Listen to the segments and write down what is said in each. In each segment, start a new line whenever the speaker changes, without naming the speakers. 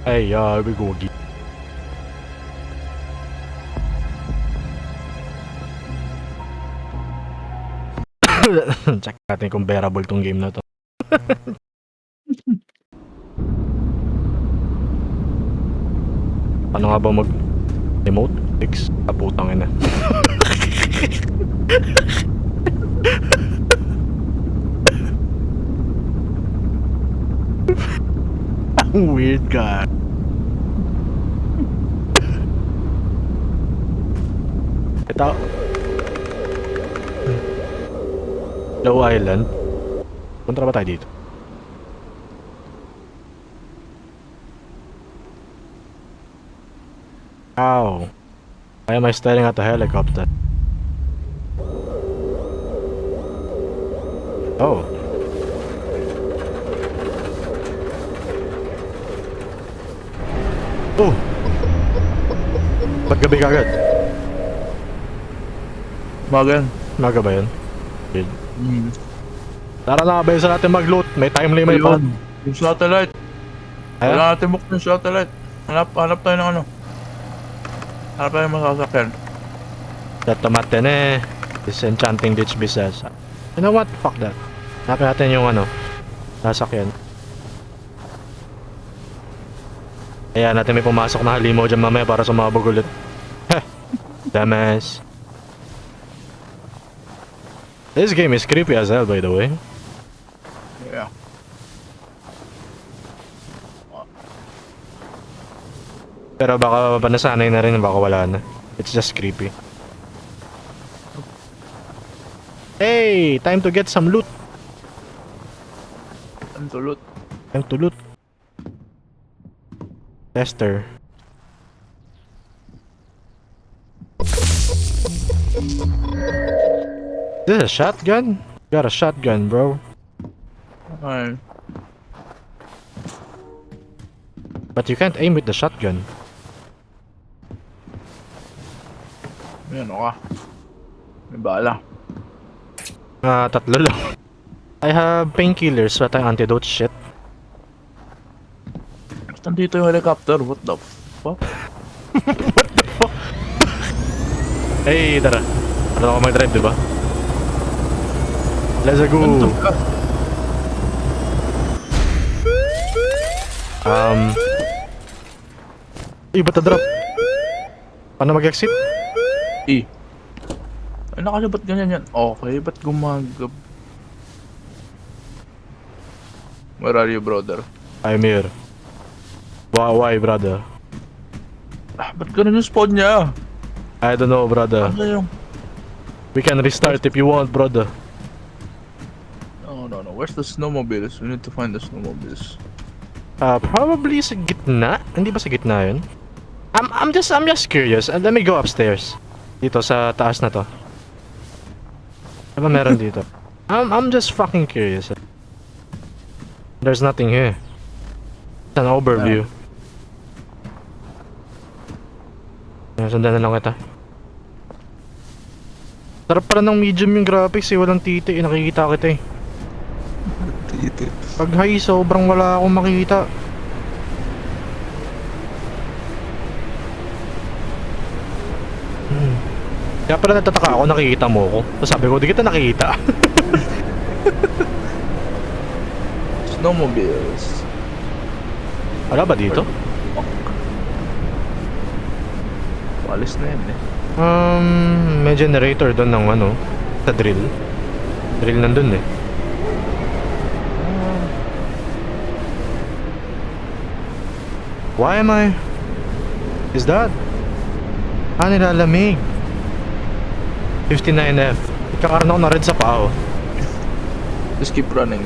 Ay, we go again. Check natin kung bearable tong game na to. Paano nga ba mag-emote? Fix? Kaputang ina. Ang weird ka. Ito. Low Island. Punta ba tayo dito? Ow. Why am I staring at the helicopter? Oh. Oh! Ba't gabi kagad?
Magan.
Maga ba yun? Good. Tara na, bayos na natin mag-loot. May time limit pa.
Ayun. Yung satellite.
Ayan?
Wala natin book yung satellite. Hanap tayo ng ano. Hanap tayo ng masasakyan.
Tatamate na eh. Disenchanting ditch business. You know what? Fuck that. Hanapin natin yung ano. Sasakyan. Ayan, natin may pumasok na halimaw dyan mamaya para sumabog ulit. Heh. Damas. This game is creepy as hell, by the way.
Yeah.
Pero baka nasanay na rin, baka wala na. It's just creepy. Hey! Time to get some loot.
Ang tulot.
Time to loot. Tester. This is a shotgun? Got a shotgun, bro.
Ay.
But you can't aim with the shotgun.
Yan o ka. May bala.
Tatlo lang. I have painkillers, what ang antidote shit.
Nandito yung helicopter. What the fuck?
What the fuck? Hey, tara. Ano ako mag-drive, diba? Let's go. Ba't na-drop? Paano mag-exit?
E. Ay, nakasya ba't ganyan yan? Okay, ba't gumagab? Where are you, brother?
I'm here. Why, brother?
Ah, ba't ganun yung spawn niya?
I don't know, brother.
Ano yung...
We can restart if you want, brother.
No. Where's the snowmobiles? We need to find the snowmobiles.
Probably sa gitna? Hindi ba sa gitna yun? I'm just curious. Let me go upstairs. Dito sa taas na to. Ano ba meron dito? I'm just fucking curious. There's nothing here. It's an overview. Sundan na lang kita. Sarap pala ng medium yung graphics eh. Walang titi eh. Nakikita kita eh.
Titi.
Pag high, sobrang wala akong makikita. Kaya pala nagtataka ako, nakikita mo ako. Tapos sabi ko, di kita nakikita.
Snowmobiles.
Wala ba dito?
Walis na yan eh.
May generator doon ng ano, sa drill. Drill nandun eh. Why am I... Is that? Nilalamig. 59F. Kakaroon ako na red sa paa oh.
Just keep running.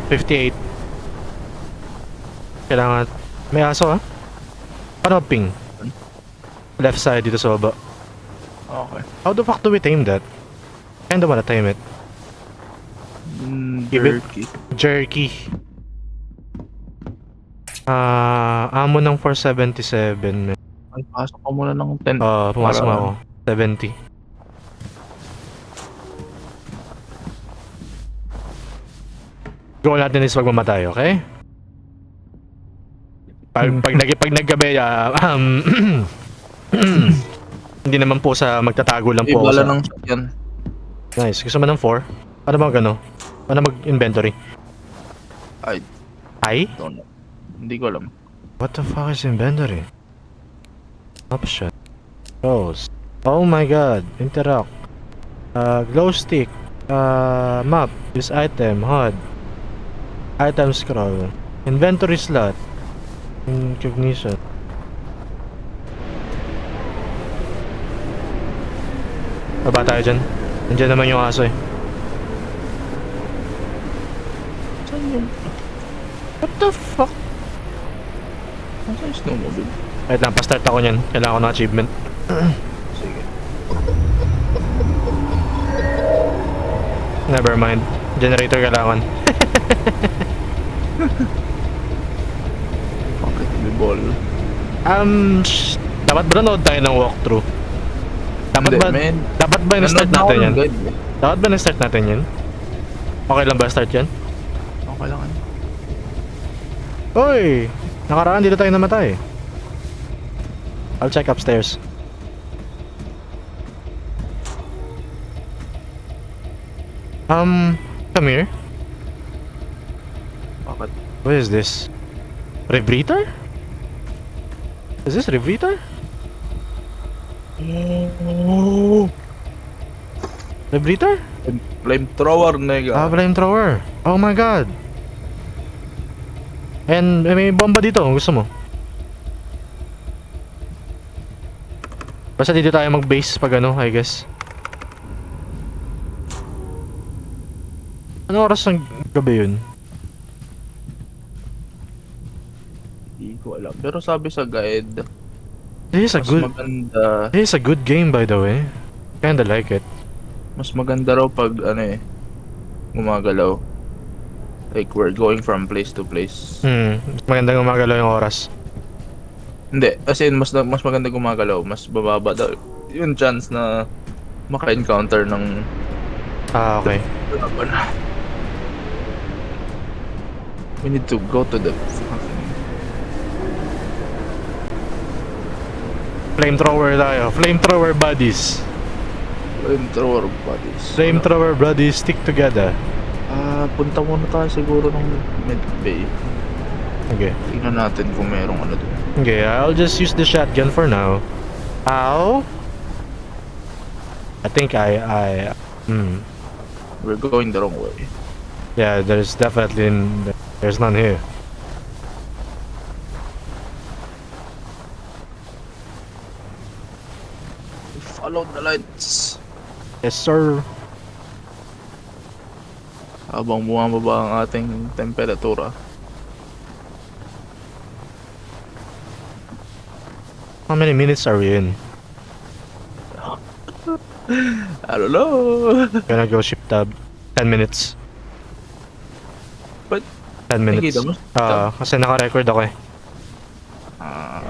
58. Kailangan... May aso ah? Paano ping? Left side dito sa baba.
Okay.
How the fuck do we tame that? Kinda wanna tame it. Give it-
Jerky.
Jerky. Amo ng 477. man.
Ay, pasok ka muna ng 10.
Pumasok
Para-
ako. 70. Goal natin is magmamatay, okay? Pag naggabi, hindi naman po sa magtatago lang
May
po ako
bala
sa...
ng shotgun.
Nice. Gusto mo ng 4? Paano mag ano? Paano mag-inventory?
I
Ay?
don't know. Hindi ko alam.
What the fuck is inventory? Option. Close. Oh my god. Interact. Glow stick. Map. Use item. HUD. Item scroll. Inventory slot. Cognition. Baba tayo dyan. Nandiyan naman yung aso eh.
Saan yung...
What the fuck?
Saan yung snowmobile?
Wait lang, pa-start ako nyan. Kailangan ko ng achievement.
Sige.
Never mind. Generator kailangan.
Bakit may ball?
Dapat ba nanood tayo ng walkthrough?
Hindi, men.
Dapat ba na-start
Nanood na ako
natin yan?
ng guide, eh.
Dapat ba na-start natin yan? Okay lang ba start yan?
Okay lang.
Hoy! Nakaraan dito tayo namatay. I'll check upstairs. Come here.
Bakit?
What is this? Rebreather? Is this Rebreather?
Oh!
Rebreather?
Flamethrower, nigga.
Flamethrower. Oh my god. And may bomba dito kung gusto mo. Basta dito tayo mag-base pag ano, I guess. Ano oras ng gabi yun?
Hindi ko alam. Pero sabi sa guide,
This is a
mas
good
maganda,
This is a good game by the way. Kinda like it.
mas maganda raw pag ano eh, gumagalaw. Like we're going from place to place.
Mas magandang gumagalaw yung oras.
Hindi, as in mas maganda gumagalaw, mas bababa daw yung chance na maka-encounter ng
Okay.
laban. We need to go to the fucking
Flamethrower tayo. Flamethrower buddies.
flamethrower bodies.
Flamethrower buddies stick together.
Punta muna tayo siguro ng Medbay.
Okay.
Tingnan natin kung merong ano doon.
Okay, I'll just use the shotgun for now. Ow! I think
We're going the wrong way.
yeah, there's none here.
Follow the lights.
Yes, sir.
Habang bumababa ang ating temperatura.
How many minutes are we in?
I don't know.
Gonna go ship tab. 10 minutes.
But
10 minutes.
nakikita mo?
Kasi naka-record ako eh.
Ah,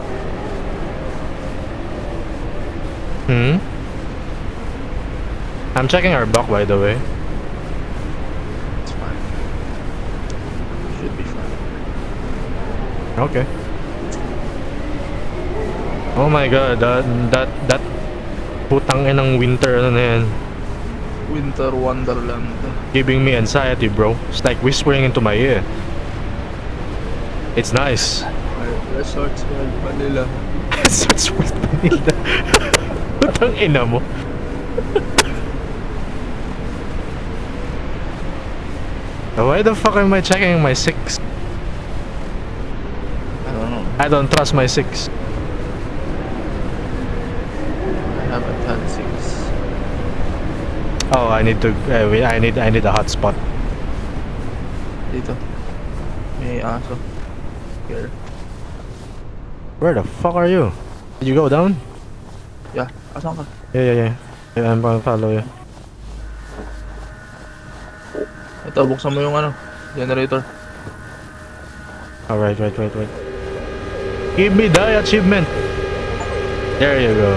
I'm checking our block by the way.
it's fine. Should be fine.
Okay. Oh my god, that putang inang winter ano na yan.
Winter Wonderland.
Giving me anxiety, bro. It's like whispering into my ear. It's nice.
Resorts World Manila.
It's with Manila. Putang ina mo. Why the fuck am I checking my 6?
I don't know.
I don't trust my 6.
I haven't had 6.
Oh, I need to. I need a hotspot.
Dito. May aso. Here.
Where the fuck are you? Did you go down?
Yeah. Asan ka?
Yeah. I'm gonna follow you.
Ito, buksan mo yung ano, generator.
Alright, wait. Give me the achievement. There you go.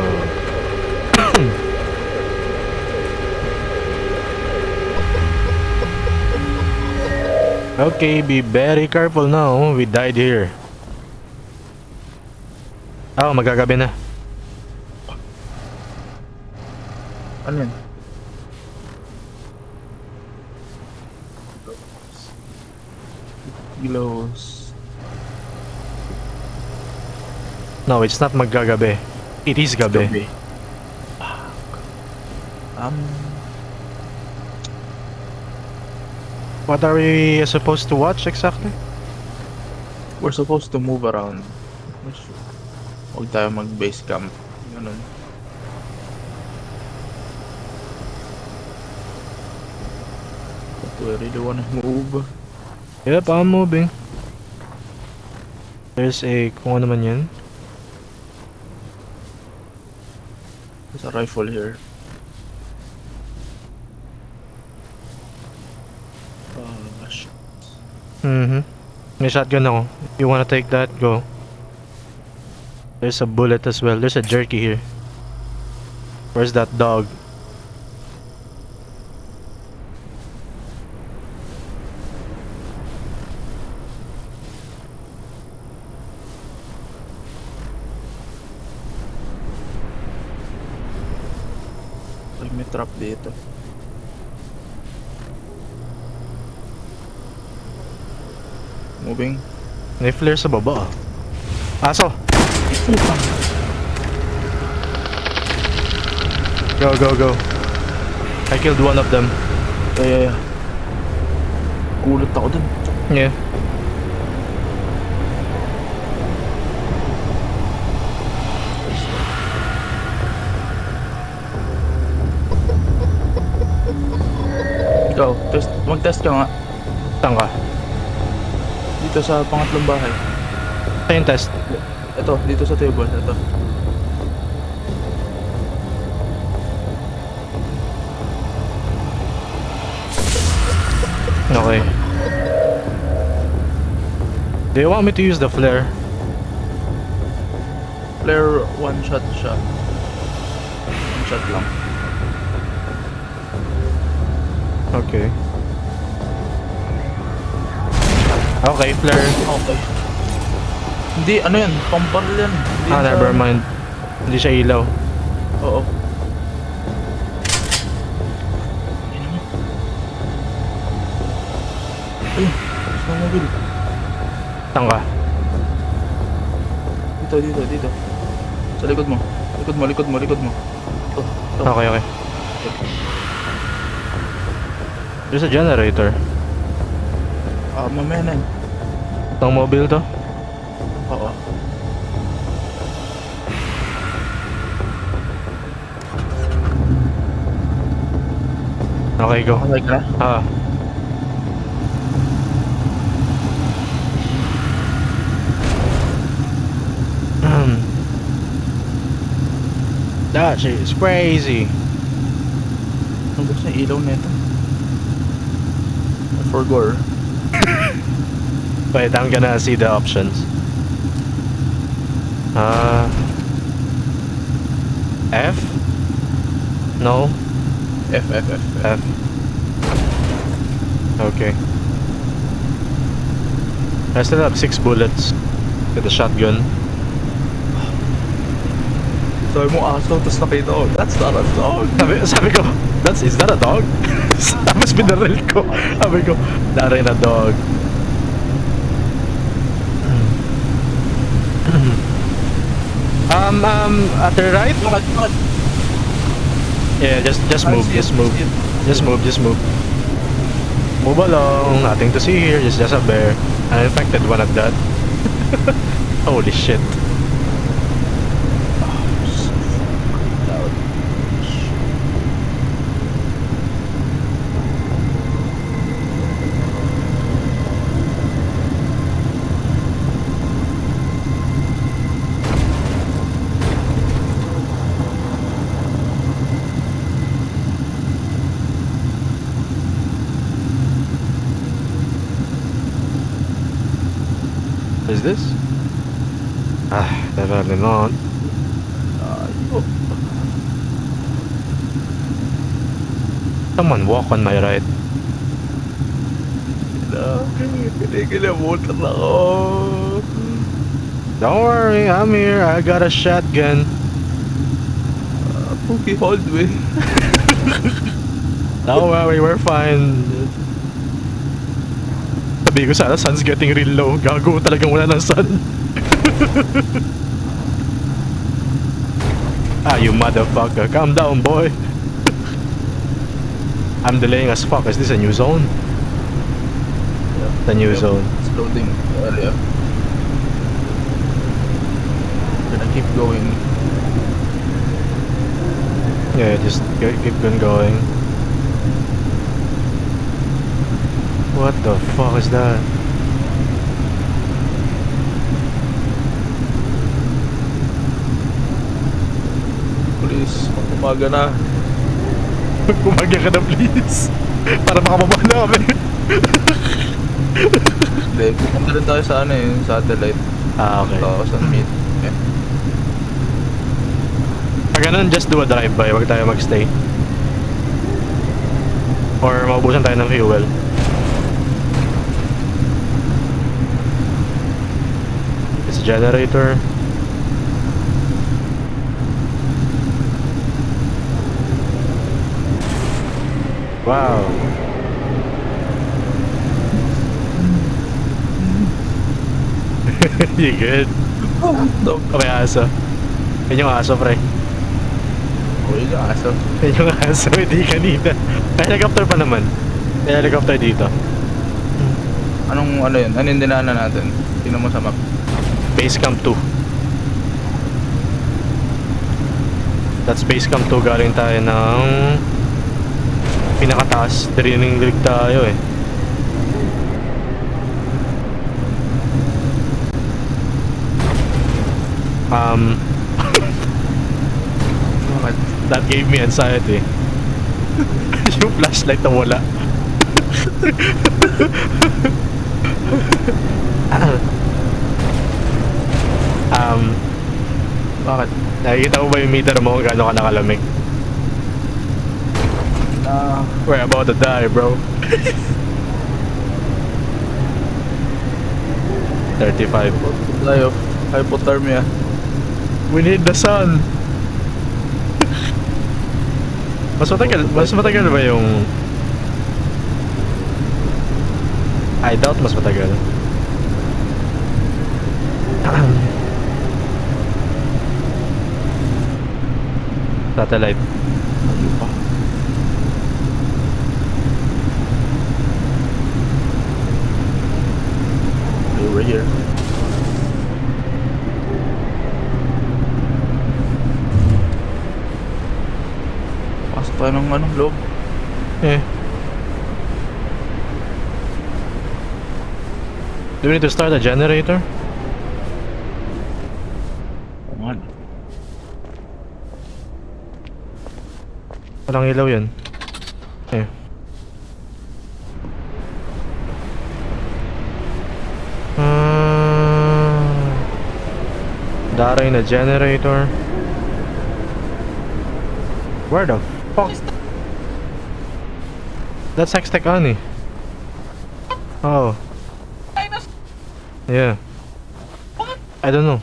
Okay, be very careful now. We died here. Oh, magagabi na.
Ano yan? Glows.
No, it's not magagabi. It is gabi.
Gabi. Um,
What are we supposed to watch exactly?
we're supposed to move around. Huwag tayo mag-base camp. Ganun. But we really wanna move.
Yep, I'm moving. There's a... kung ano man yan.
There's a rifle here. Shit.
May shotgun ako. You wanna take that? Go. There's a bullet as well. There's a jerky here. Where's that dog?
Like may trap dito. Moving.
May flare sa baba ah. Aso! Go, go, go. I killed one of them.
Yeah. Gulat ako dun.
Yeah.
Ikaw, mag-test ka nga.
Saan ka?
Dito sa pangatlong bahay.
Ito yung test.
Ito, dito sa table. Ito.
Okay. Do you want me to use the flare?
Flare, one shot siya. One shot lang.
Okay. Okay, flare.
Okay. Hindi, ano yan? Pambaril yan. Hindi
Ah,
siya-
never mind. Hindi siya ilaw.
Oo. Ayun, snowmobile.
Saan ka?
Dito. Sa likod mo. Likod mo. Ito.
Okay, okay. There's a generator.
Mamaya na yun.
Itong mobile to?
Oo.
Okay, go.
Okay ka na?
Ah. That shit is crazy.
Ang gusto yung ilaw nito. For gore.
Wait, I'm gonna see the options. F? No?
F.
F. Okay. I still have 6 bullets with the shotgun.
Sabi mo aso, tapos nakita ko, that's not a dog.
Sabi ko, is that a dog? Tapos binaril ko. Sabi ko, that ain't a dog. At the right?
Bakit?
Yeah, just move, just move. Move along, nothing to see here, just a bear. An infected one at that. Holy shit. Is this? Ah, definitely not. Someone walk on my right.
Hello? Kinikilabutan ako.
Don't worry, I'm here. I got a shotgun.
Okay, hold me.
Don't worry, we're fine. Sabi ko sana, sun's getting real low. Gago talagang wala ng sun. You motherfucker. Calm down, boy. I'm delaying as fuck. Is this a new zone? The new zone.
It's loading area. Gonna keep going.
Yeah, just keep on going. What the fuck is that?
Please, umaga na.
Kumagya ka na please. Para makababa na kami.
Hindi, pupunta rin tayo sa ano yung satellite.
Okay.
1,000 meet. Okay.
Pag ganun, just do a drive-by. Huwag tayo magstay. Or maubusan tayo ng fuel. It's a generator. Wow. You good?
No.
Okay, aso. Yan yung aso, pre.
Okay ka, aso.
Yan yung aso, hindi kanina. May helicopter pa naman. May helicopter dito.
Anong ano yun? Ano yung dinaanan natin? Tingnan mo sa map.
Base Camp 2. That's Base Camp 2. Galing tayo ng pinakataas. Dirining tayo eh.
Bakit?
That gave me anxiety. Yung flashlight na wala.
Bakit?
Nakikita mo ba yung meter mo kung gaano ka nakalamig? We're about to die, bro. 35.
Tayo. Hypothermia.
We need the sun. Mas matagal ba yung I doubt mas matagal. Satellite.
Ano pa? Over here. Pasok tayo ng anong loob.
Eh. Do we need to start a generator?
Aman.
Walang ilaw yan. Eh. Daray na generator. Where the fuck? That's Hextech Ani. Oh. Yeah. I don't know.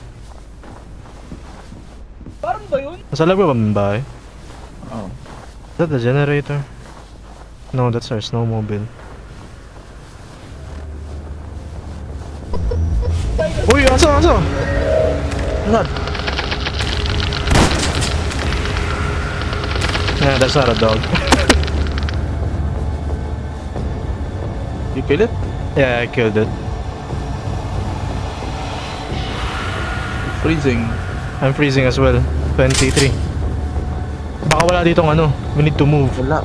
Parang ba yun?
Nasa loob ba ng bahay?
Oh.
Is that the generator? No, that's our snowmobile. Uy, aso!
Saan?
Yeah, that's not a dog.
You kill it?
Yeah, I killed it.
Freezing.
I'm freezing as well. 23. Baka wala ditong ano. We need to move.
Wala.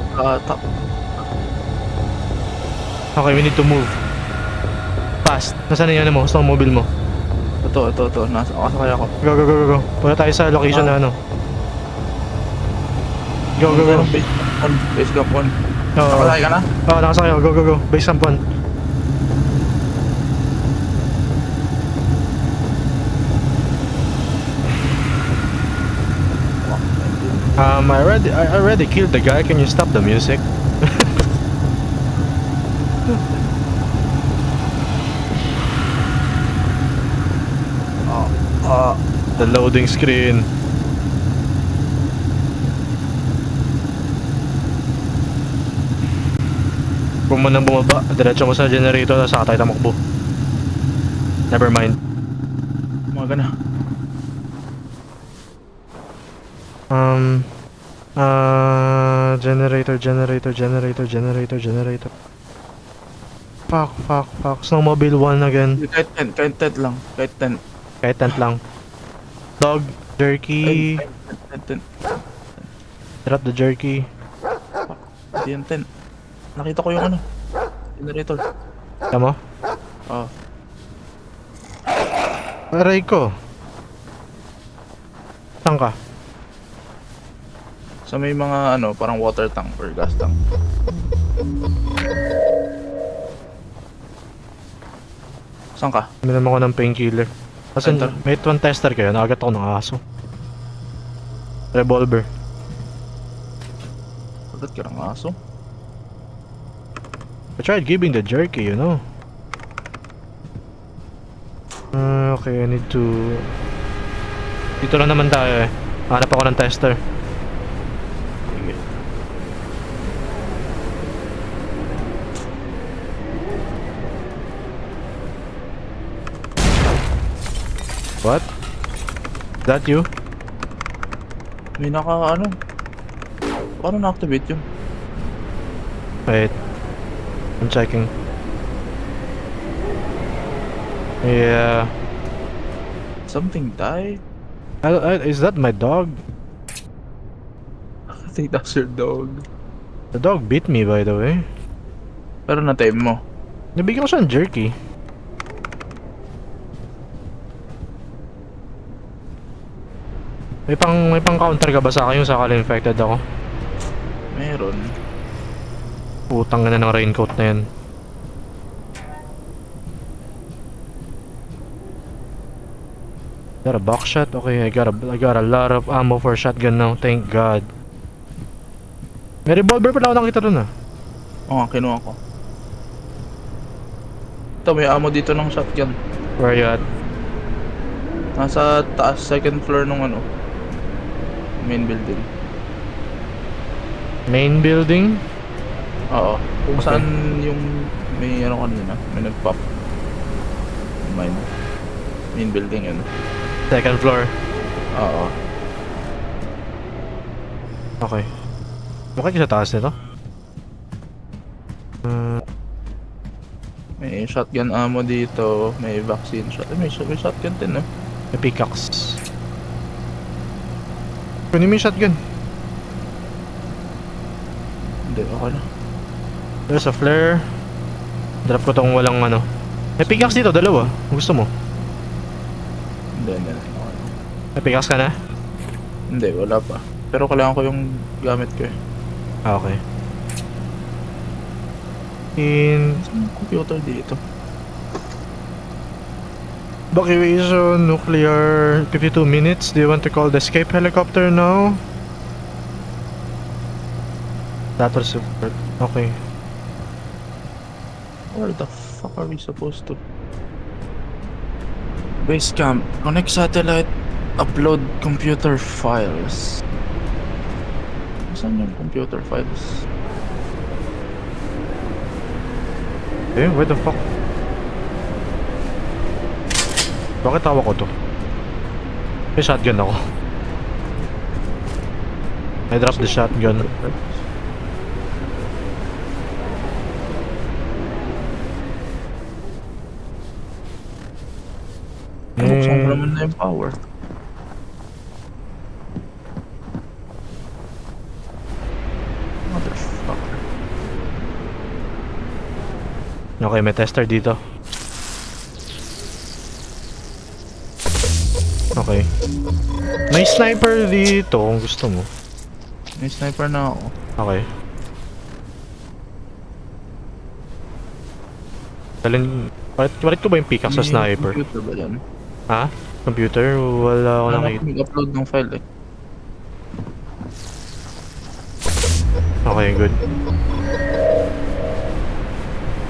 Okay, we need to move. Fast. Nasaan na yan mo? Snowmobile mo.
Ito. Nakasakay ako.
Go. Punta tayo sa location na ano. Go.
Base camp 1.
Oo.
Nakasakay ka na?
Oo, nakasakay ako. Go. Base camp 1. I already killed the guy. Can you stop the music? The loading screen. Kung mo nang bumaba, diretso mo sa generator, saka tayo tamakbo. Never mind.
Umaga na.
Generator. Fuck. Snowmobile 1 again.
Kahit tent lang. Kahit tent.
Kahit tent lang. Dog, jerky.
Tent.
Drop the jerky.
Hindi yung tent. Nakita ko yung ano. Generator.
Tama?
Oh.
Aray ko. Saan ka?
So may mga ano, parang water tank or gas tank. Saan ka?
Minam ako ng painkiller. Kasi
Enter.
may 1 tester kayo, nakagat ako ng aso. Revolver.
Agad ka ng aso?
I tried giving the jerky, you know. Okay, I need to... Dito lang naman tayo eh. Hanap ako ng tester.
Sige.
What? Is that you?
May naka ano? Paano na-activate yun?
Wait. I'm checking. Yeah.
Something died?
Is that my dog?
I think that's your dog.
The dog beat me, by the way.
Pero na-tame mo.
Nabigyan ko siya ng jerky. May pang counter ka ba sa akin yung sakala infected ako?
Meron.
Putang na ng raincoat na yan. Got a box shot? Okay, I got a lot of ammo for shotgun now. Thank God. May revolver pala ako nakita dun ah.
Oo nga, kinuha ko. Ito, may ammo dito ng shotgun.
Where you at?
Nasa taas, second floor nung ano. Main building.
Main building?
Oo. Kung
Okay.
saan yung may ano kanina, may nag-pop. Main building yun.
Second floor.
Oo.
Okay. Bakit sa taas nito?
May shotgun ammo dito, may vaccine shot. May shotgun din, no?
May pickaxe. Kunin mo yung shotgun.
Hindi, okay na.
There's a flare. Drop ko tong walang ano. May pickaxe dito, dalawa. Gusto mo?
Hindi, okay na.
May pickaxe ka na?
Hindi, wala pa. Pero kailangan ko yung gamit ko eh.
Ah, okay. In
Saan yung computer dito?
evacuation, nuclear, 52 minutes. Do you want to call the escape helicopter now? That will support. Okay.
Where the fuck are we supposed to? Base camp. Connect satellite. Upload computer files. Saan yung computer files?
Eh, where the fuck? Bakit tawa ko to? May shotgun ako. I dropped the shotgun.
Buksan ko naman na yung power. Motherfucker.
Okay, may tester dito. Okay. May sniper dito kung gusto mo.
May sniper na ako.
Okay. Walit ko ba yung pickaxe sa
May
sniper?
computer ba yan?
Ha? Computer? Wala ako
Wala
nakita.
akong mag-upload ng file eh.
Okay, good.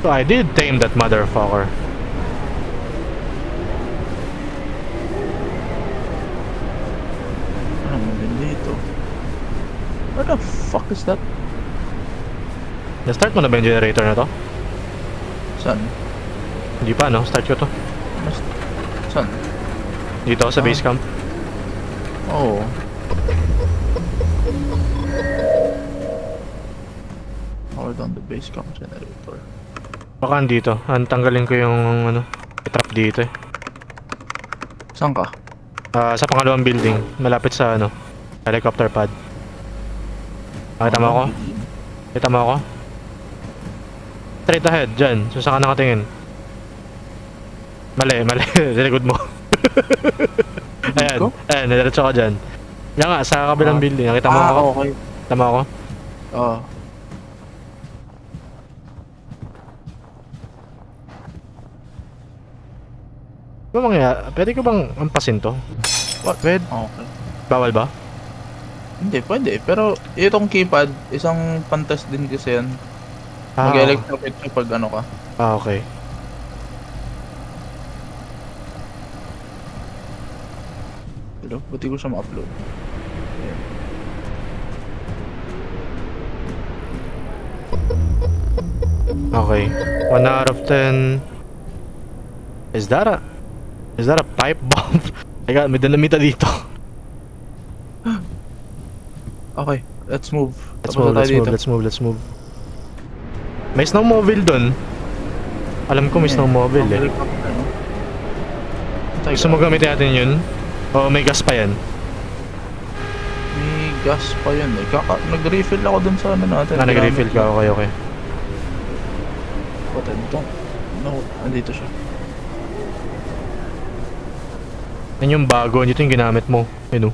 So I did tame that motherfucker.
What the fuck is that?
Na-start mo na ba yung generator na to?
Saan?
Hindi pa, no? Start ko to.
Mas... Saan?
Dito sa base camp.
Oo. Hold on the base camp generator.
Baka andito. Tanggalin ko yung ano, trap dito eh.
Saan ka?
Sa pangalawang building, malapit sa ano, helicopter pad. Nakita mo ako? Kita mo ako? Straight ahead, dyan. So saan ka nakatingin? Mali. Nilikod mo. Ayan,
Ko?
ayan, nadiretso ka dyan. Yan nga, sa kabilang building. Nakita mo ako?
Okay.
Kita mo ako?
Oo.
Ano mangyayari? Pwede ko bang ampasin to?
What?
Pwede?
Okay.
Bawal ba?
Hindi, pwede. Pero itong keypad, isang pantest din kasi yan. Mag-electrocute siya pag ano ka.
Okay.
Hello? Buti ko siya ma-upload. Ayan.
Okay. 1 out of 10. Is that a pipe bomb? I got may dinamita dito.
Okay, let's move.
Let's
Tapos na tayo dito.
let's move. May snowmobile dun. Alam ko may snowmobile eh.
Helicopter, no?
Gusto mo gamitin natin yun? O may gas pa yan?
May gas pa yun eh. Nag-refill ako dun sa ano natin.
Nag-refill ka? Okay.
But I don't know. Andito siya.
Yan yung bago, dito yung ginamit mo. Yun o.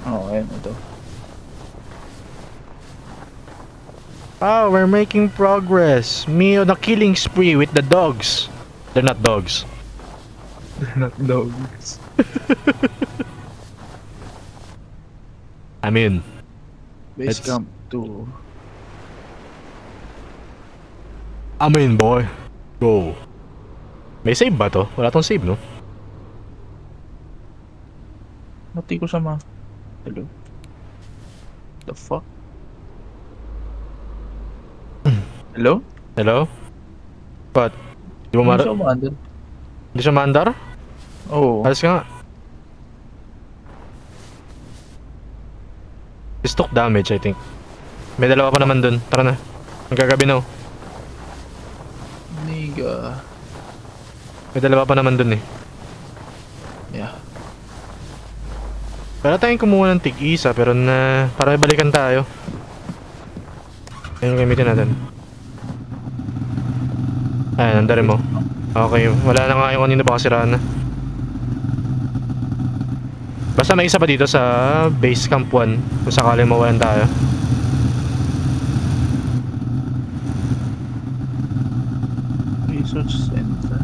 Oo, ayun. Ito.
Ah, we're making progress. Me on a killing spree with the dogs. They're not dogs.
They're not dogs.
I'm in.
Base
Let's-
camp 2.
I'm in, boy. Go. May save ba to? Wala tong save, no?
Mati ko siya ma. Hello? The fuck? Hello?
Hello? What? Di mo
Hindi
mara...
siya umaandar.
Hindi siya maandar?
Oo.
Alas ka nga. Stock damage, I think. May dalawa pa naman dun. Tara na. Ang gagabi na.
Niga.
May dalawa pa naman dun eh.
Yeah.
Para tayong kumuha ng tig-isa pero na... Para may balikan tayo. Ayun yung gamitin natin. Ayan, andarin mo. Okay, wala na nga yung kanina baka siraan na. Basta may isa pa dito sa base camp 1 kung sakaling mawalan tayo.
Research center.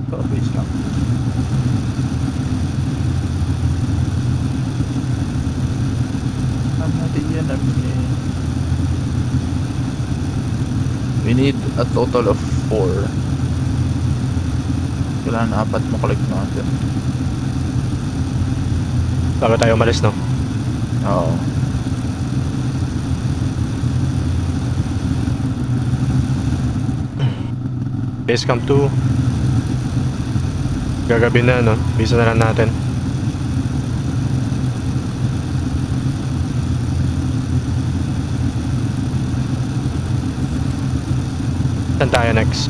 Ito, base camp. Ano natin yan? We need a total of 4. Kailangan 4 makolek natin.
Bago tayo umalis, no?
Oo.
Base camp 2. Gagabi na, no? Bisa na lang natin. Saan tayo next?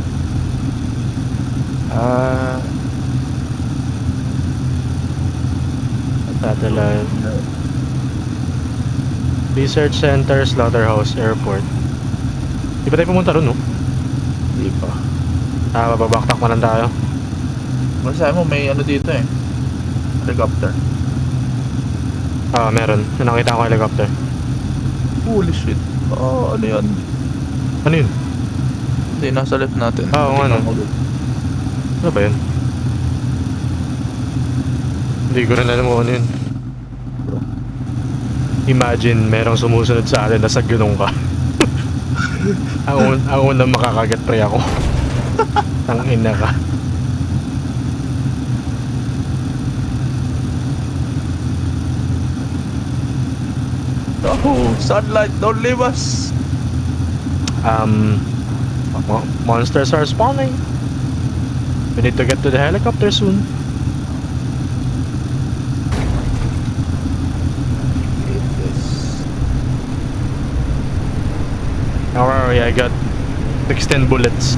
Satellite. Research Center, Slaughterhouse, Airport. Di ba tayo pumunta ron, no?
Hindi pa.
Mababaktak mo lang tayo.
Masasabi mo may ano dito eh. Helicopter.
Meron. Nakita ko helicopter.
Holy shit. Oh, ano yan?
Ano yun?
Hindi, nasa left natin.
Oo,
Tingnan
ano?
mo ulit.
Ano ba yun? Hindi ko rin alam kung ano yun. Imagine, merong sumusunod sa atin na sa gunong ka. ang unang makakagat pre ako. Ang ina ka.
No, sunlight, don't leave us.
Monsters are spawning. We need to get to the helicopter soon. Don't worry, I got 16 bullets.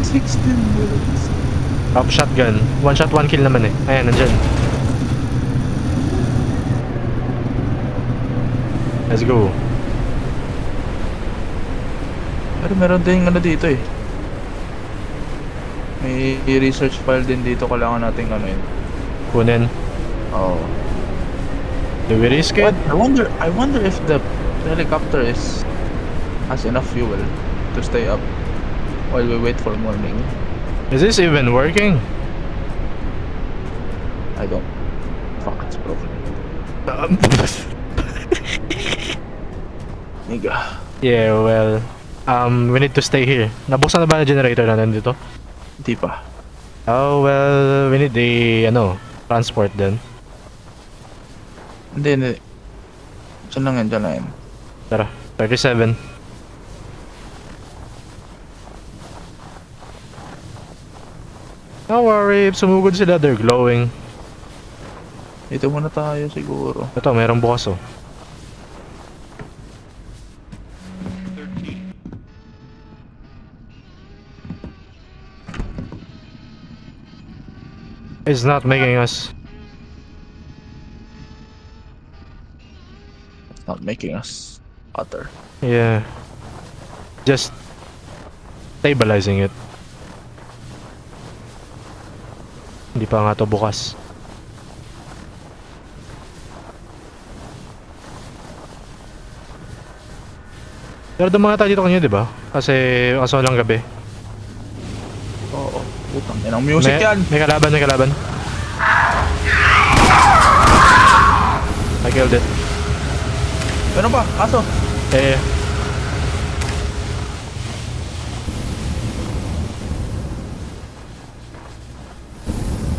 16 bullets.
Top shotgun. One shot, one kill naman eh. Ayan, nandyan. Let's go.
Pero meron din ano dito eh. May research file din dito, kailangan natin ano yun.
Kunin.
Oh.
Do we risk it?
I wonder if the helicopter has enough fuel to stay up while we wait for morning.
Is this even working?
I don't. Fuck, it's broken. Nigga.
Yeah, well, we need to stay here. Nabuksan na ba na generator natin dito?
Hindi pa.
Oh, well, we need the, transport then.
Hindi. Diyan lang yan.
Tara, 37. Don't worry, if sumugod sila, they're glowing.
Dito muna tayo siguro.
Ito, merong bukas oh. It's not making us.
It's not making us hotter.
Yeah. Just stabilizing it. Hindi pa nga to bukas. Pero dumaan tayo dito kanina, di ba? Kasi kaso lang gabi.
Oo. Putang inang music yan.
May kalaban. I killed it.
Ano ba? Aso?
Eh.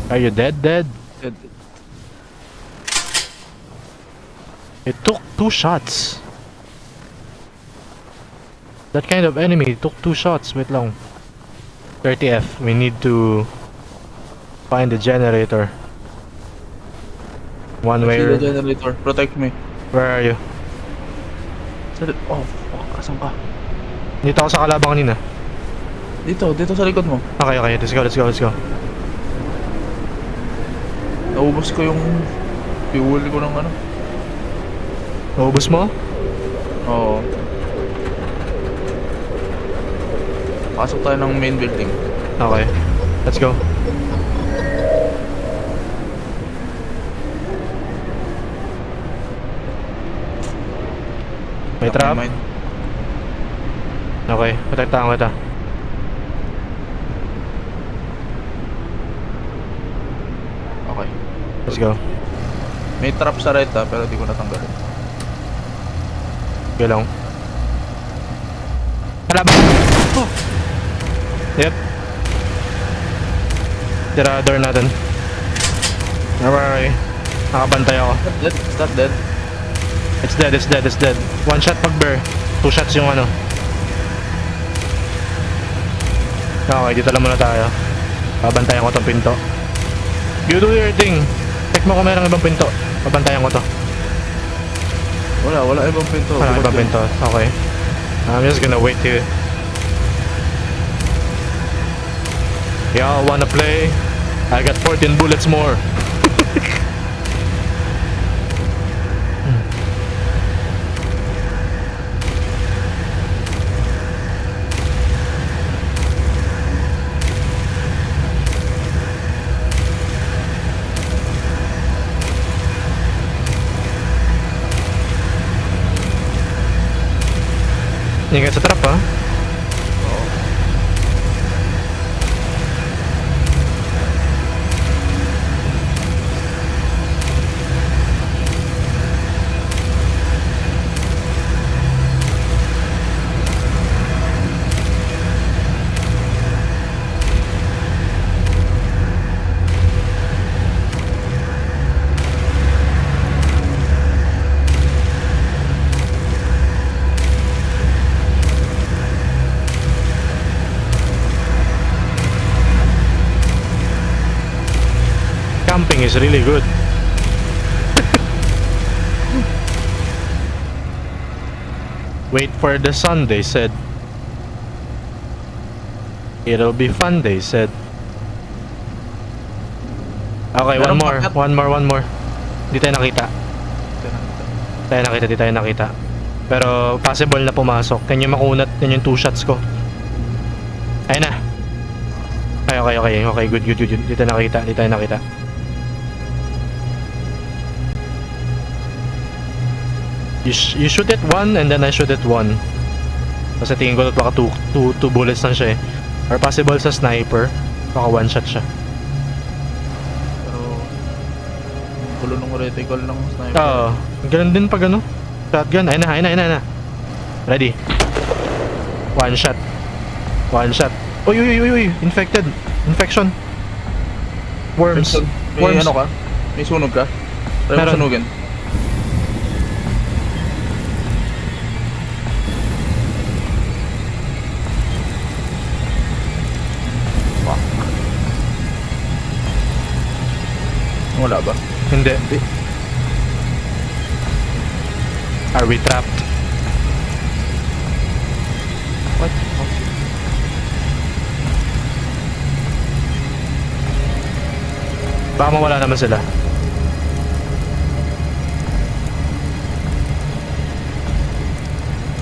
Are you dead?
Dead.
It took 2 shots. That kind of enemy took 2 shots. Wait lang. 30F. We need to find the generator. One
See
where?
the generator. Protect me.
Where are you?
Oh, fuck. Asan ka?
Dito ako sa kalabang kanina.
Dito sa likod mo.
Okay. Let's go.
Naubos ko yung fuel ko ng ano.
Naubos mo?
Oo. Pasok tayo ng main building.
Okay. Let's go. May trap? Okay, protektahan kita.
Okay.
Let's go.
May trap sa right pero di ko natanggalin.
Okay lang. Kalaban! Oh! Yep. Tira door natin. Alright. Nakabantay ako.
It's not dead.
It's dead. One shot pag bear. 2 shots yung ano. Okay, dito lang muna tayo. Babantayan ko tong pinto. You do your thing. Check mo kung mayroong ibang pinto. Babantayan ko to.
Wala ibang pinto.
Wala ibang pinto. Okay. I'm just gonna wait here. Y'all wanna play? I got 14 bullets more. Ingat sa trap ha. thing is really good. Wait for the sun, they said. It'll be fun, they said. Okay,
Meron
one more.
packet.
One more. Di tayo nakita. Di tayo nakita. Pero possible na pumasok. Yan yung makunat. Yan yung 2 shots ko. Ayun na. Okay. Good. Di tayo nakita. You shoot it 1 and then I shoot it 1. Kasi tingin ko baka 2 bullets lang siya eh. Or possible sa sniper, baka 1 shot siya.
Pero gulo ng reticle ng sniper.
Oo, ganun din pag ano. Shotgun, ayun na. Ready. 1 shot. Uy, infected. Infection. Worms.
May ano ka? May sunog ka? Try mo
Meron.
sunugin. Fuck. Wala ba?
Hindi. Are we trapped?
What?
Baka mawala naman sila.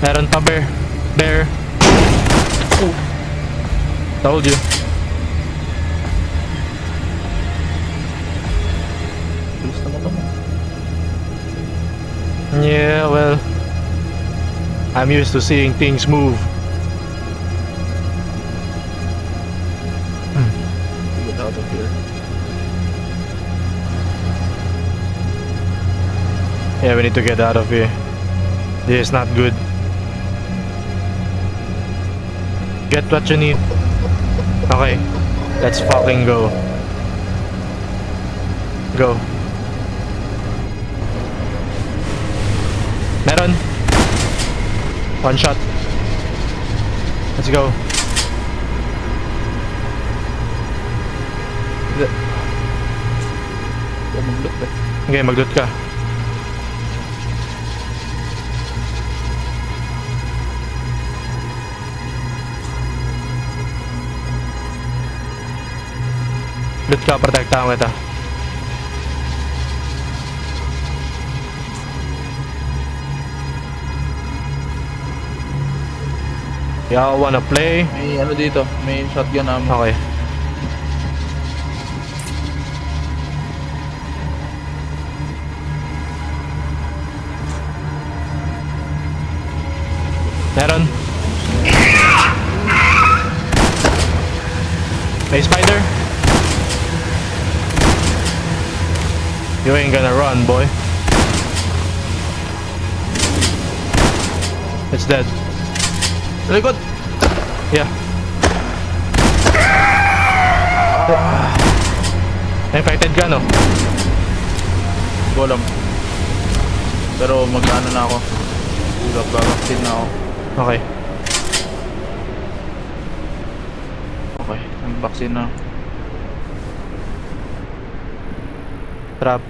Meron pa bear. Oh. Told you.
Bilis naman naman.
Yeah, well, I'm used to seeing things move.
Get out of here.
Yeah, we need to get out of here. This is not good. Get what you need. Okay, let's fucking go. Go. Meron. 1 shot. Let's go.
Hindi. Hindi mag-loot eh.
Okay, mag-loot ka. Loot ka, protektahan kita. Y'all wanna play?
May ano dito, may shotgun ammo.
Okay. Meron. May spider. You ain't gonna run, boy. It's dead.
Sa likod!
Yeah. Infected ka, no?
Hindi ko alam. Pero mag-ano na ako. Vaccine na ako.
Okay.
Okay, mag-vaccine na.
Trap.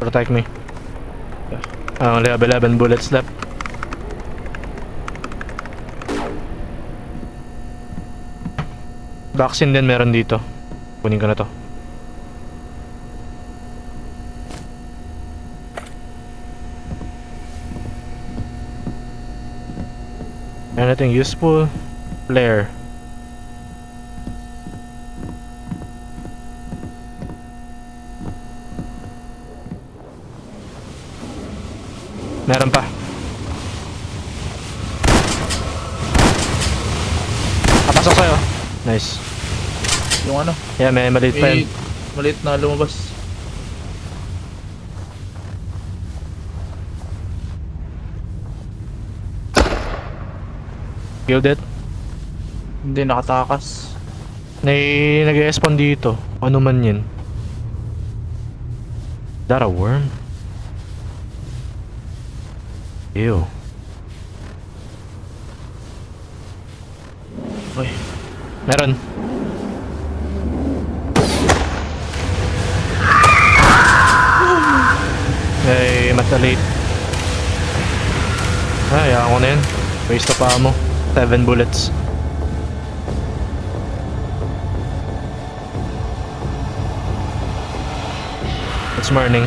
Protect me. I only have 11 bullets left. Vaccine din meron dito. Kunin ko na to. Anything useful? Flare. Meron pa. Kapasok sa'yo. Nice.
Yung ano,
Yeah, may maliit pa
may
yun.
maliit na lumabas.
Killed it.
Hindi nakatakas.
Nag-respawn dito. Ano man yun? Is that a worm? Ew.
Uy,
Meron. Late. Hayaan ko na yun. Waste pa mo. 7 bullets. It's morning.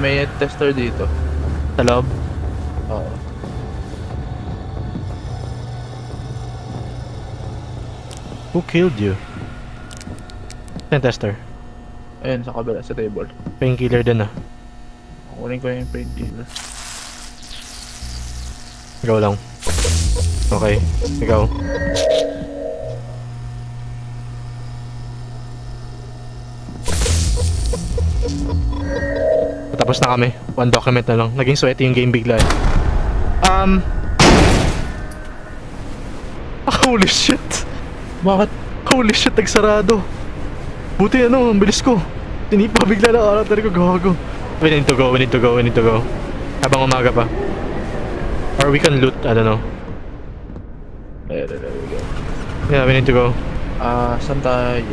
May tester dito.
Sa loob.
Oo.
Who killed you? Yung tester.
Ayun, sa kabila, sa table.
Painkiller din ah.
Kunin ko yung painkiller.
Ikaw lang. Okay. Ikaw. Tapos na kami. One document na lang. Naging sweaty yung game bigla eh. Holy shit!
Bakit?
Holy shit, nagsarado. Buti ano, ang bilis ko. Tinipa bigla na karakter ko, gago. We need to go, we need to go, we need to go. Habang umaga pa. Or we can loot, I don't know.
There we go.
Yeah, we need to go.
Saan tayo?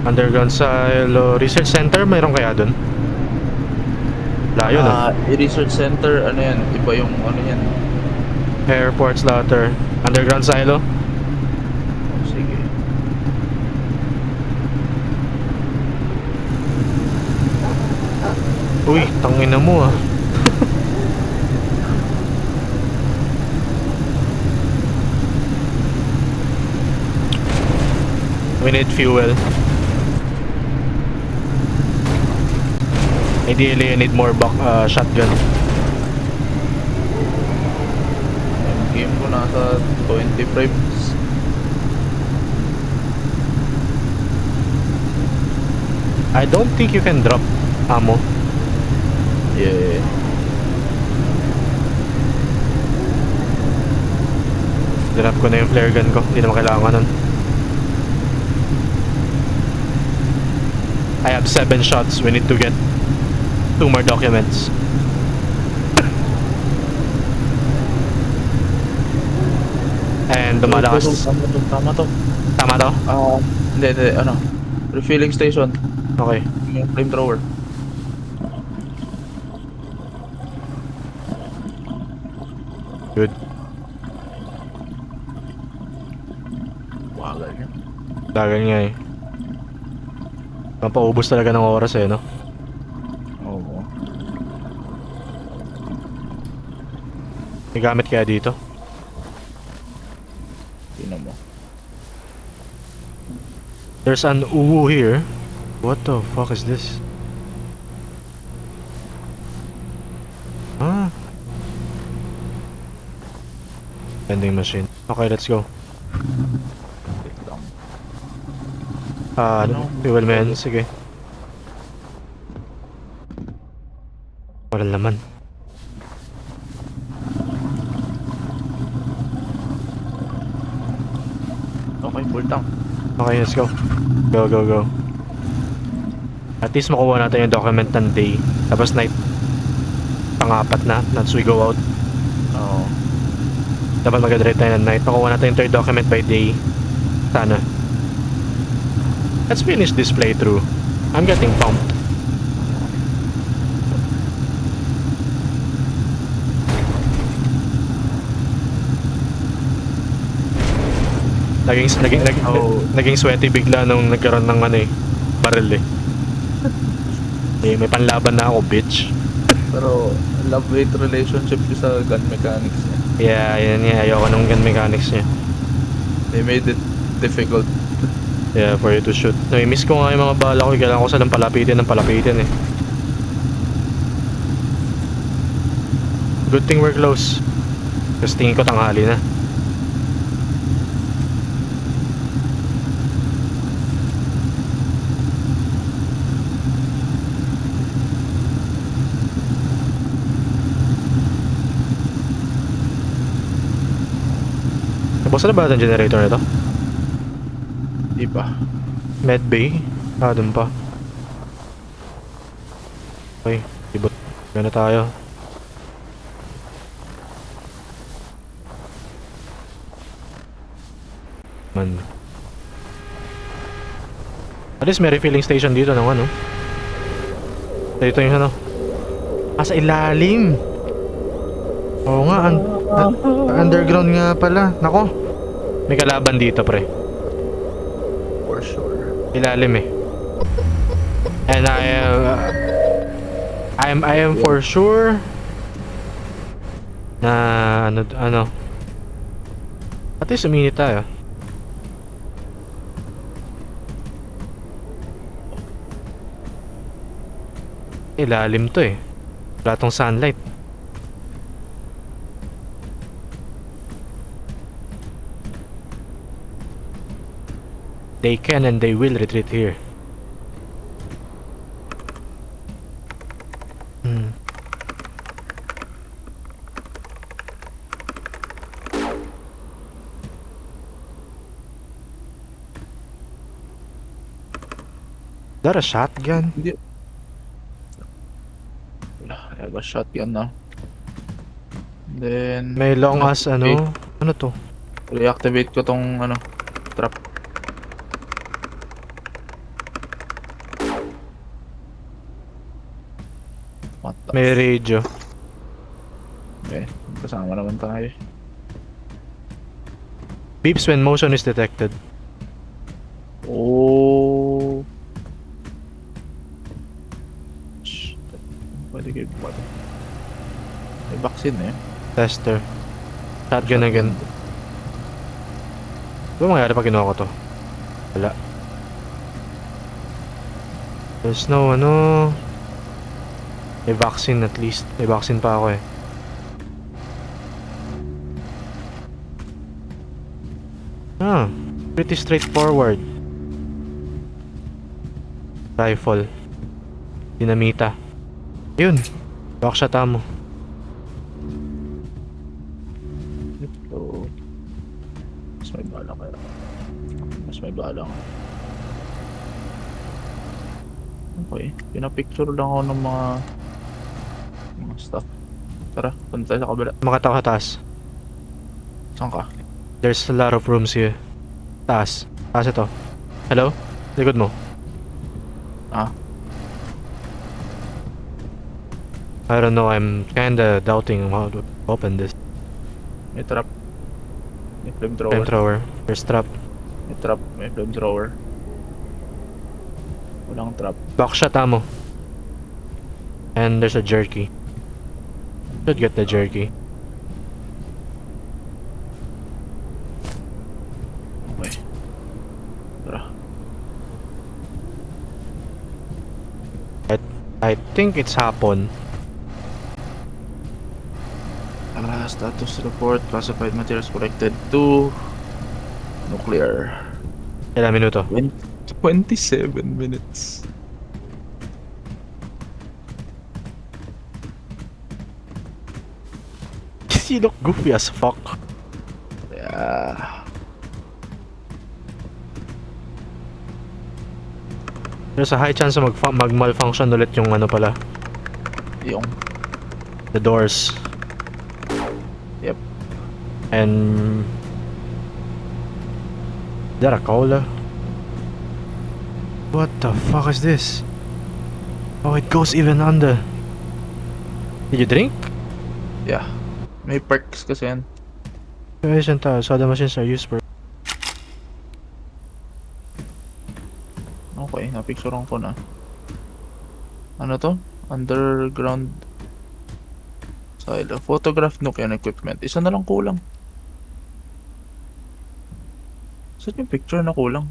Underground Silo Research Center, mayroon kaya dun? Layo na.
Research center, ano yan? Iba yung ano yan.
Airport Slaughter. Underground Silo.
Oh, sige.
Uy, tangina mo ah. We need fuel. Ideally, I need more shotgun.
Yung game ko nasa 20 frames.
I don't think you can drop ammo.
Yeah.
Drop ko na yung flare gun ko. Hindi naman kailangan nun. I have 7 shots. We need to get 2 more documents. And dumalakas.
Tama to.
Tama to?
Hindi, ano? Refilling station.
Okay.
Yung flamethrower.
Good.
Wagal niya.
Dagal nga eh. Pampaubos talaga ng oras eh, no?
Oo.
May gamit kaya dito?
Tingnan mo.
There's an uwu here. What the fuck is this? Ah. Vending machine. Okay, let's go.
Wait lang.
Ano? Fuel mo yan? Sige. Walang laman.
Okay, full tank.
Okay, let's go. Go, go, go. At least makuha natin yung document ng day. Tapos night. Pang-apat na. Once we go out.
Oo.
Dapat mag-drive tayo ng night. Makuha natin yung third document by day. Sana. Let's finish this playthrough. I'm getting pumped. Naging sweaty bigla nung nagkaroon ng ano eh, barrel eh. May panlaban na ako, bitch.
Pero love-hate relationship ko sa gun mechanics niya.
Yeah, yan nga. Ayoko ng gun mechanics niya.
They made it difficult.
Yeah, for you to shoot. Nami-miss ko nga yung mga bala ko. Kailangan ko silang palapitin ng palapitin eh. Good thing we're close. Kasi tingin ko tanghali na. Tapos na ba ang generator nito?
Di ba?
Medbay? Ah, dun pa. Okay, ibot. Gana tayo. Man. At least may refilling station dito ng ano. Dito yung ano. Sa ilalim. Oo nga, underground nga pala. Nako. May kalaban dito, pre.
For sure.
Ilalim eh. And I am for sure na ano. At least uminit tayo. Ilalim to eh. Wala tong sunlight. They can and they will retreat here. Is that a shotgun?
Hindi. Wala, I have a shotgun na. Then,
May long ass ano? Ano to?
reactivate ko tong ano, trap. What the
May radio.
Okay, kasama naman tayo.
Beeps when motion is detected.
Oh. Shh. Pwede kayo pwede. May vaccine eh.
Tester. Shotgun again. Ano mangyari pag kinuha ko to? Wala. There's no ano. May vaccine at least. May vaccine pa ako eh. Ah, pretty straightforward. Rifle. Dinamita. Yun. Backshot ammo.
So, mas may bala kaya. Mas may bala ka. Okay, pinapicture lang ako ng mga stuff. Tara, punta sa kabila.
Makita ko sa taas.
Saan ka?
There's a lot of rooms here. Taas. Taas ito. Hello? Likod mo.
Ah,
I don't know, I'm kinda doubting how to open this.
may trap. May flamethrower.
Flamethrower. There's trap.
May trap, may flamethrower. Walang trap.
Backshot ammo. And there's a jerky. Should get the jerky.
Okay. Tara.
I think it's hapon.
Status report, classified materials collected to nuclear.
Ilang minuto?
27 minutes.
You look goofy as fuck.
Yeah.
There's a high chance na mag-malfunction ulit yung ano pala.
Yung
The doors.
Yep.
And... Is that a cola? What the fuck is this? Oh, it goes even under. Did you drink?
Yeah. May perks kasi yan.
Soda machines are used for...
Okay, napicturean ko na. Ano to? Underground silo. Photograph nook and equipment. Isa na lang kulang. Saan yung picture na kulang?